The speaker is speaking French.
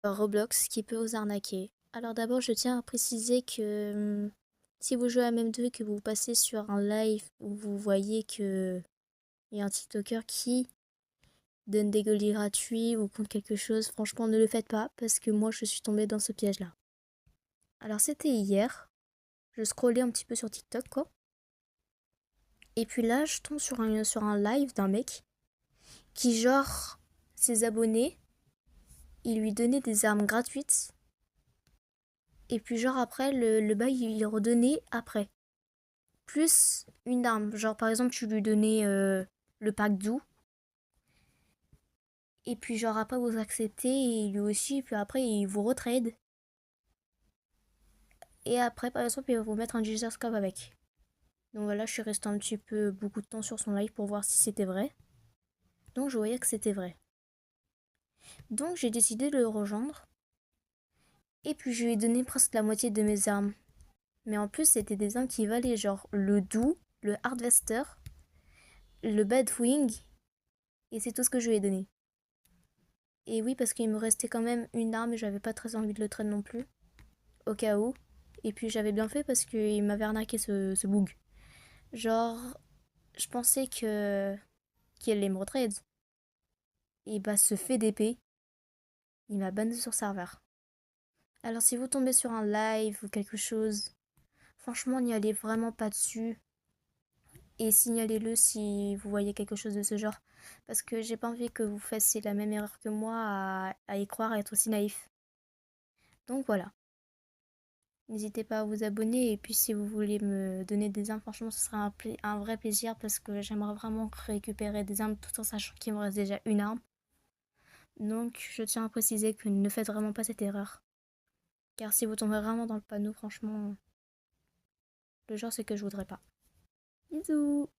Roblox qui peut vous arnaquer. Alors d'abord, je tiens à préciser que si vous jouez à MM2 et que vous passez sur un live où vous voyez que il y a un TikToker qui donne des goodies gratuits ou compte quelque chose, franchement ne le faites pas parce que moi je suis tombée dans ce piège-là. Alors c'était hier, je scrollais un petit peu sur TikTok quoi. Et puis là, je tombe sur un live d'un mec qui genre ses abonnés, il lui donnait des armes gratuites. Et puis genre après, le bail, il redonnait après. Plus une arme. Genre par exemple, tu lui donnais le pack doux. Et puis genre après, vous acceptez. Et lui aussi. Puis après, il vous retrade. Et après, par exemple, il va vous mettre un gyroscope avec. Donc voilà, je suis restée un petit peu beaucoup de temps sur son live pour voir si c'était vrai. Donc je voyais que c'était vrai. Donc j'ai décidé de le rejoindre. Et puis je lui ai donné presque la moitié de mes armes. Mais en plus, c'était des armes qui valaient genre le doux, le Hardvester, le Badwing. Et c'est tout ce que je lui ai donné. Et oui, parce qu'il me restait quand même une arme et j'avais pas très envie de le traîner non plus, au cas où. Et puis j'avais bien fait parce qu'il m'avait arnaqué ce bug. Genre, je pensais que qu'il allait me retrade. Et bah, ce fait d'épée, il m'a banni sur serveur. Alors, si vous tombez sur un live ou quelque chose, franchement, n'y allez vraiment pas dessus. Et signalez-le si vous voyez quelque chose de ce genre. Parce que j'ai pas envie que vous fassiez la même erreur que moi à y croire et être aussi naïf. Donc voilà. N'hésitez pas à vous abonner et puis si vous voulez me donner des armes, franchement, ce sera un vrai plaisir parce que j'aimerais vraiment récupérer des armes tout en sachant qu'il me reste déjà une arme. Donc, je tiens à préciser que ne faites vraiment pas cette erreur. Car si vous tombez vraiment dans le panneau, franchement, le genre c'est que je voudrais pas. Bisous!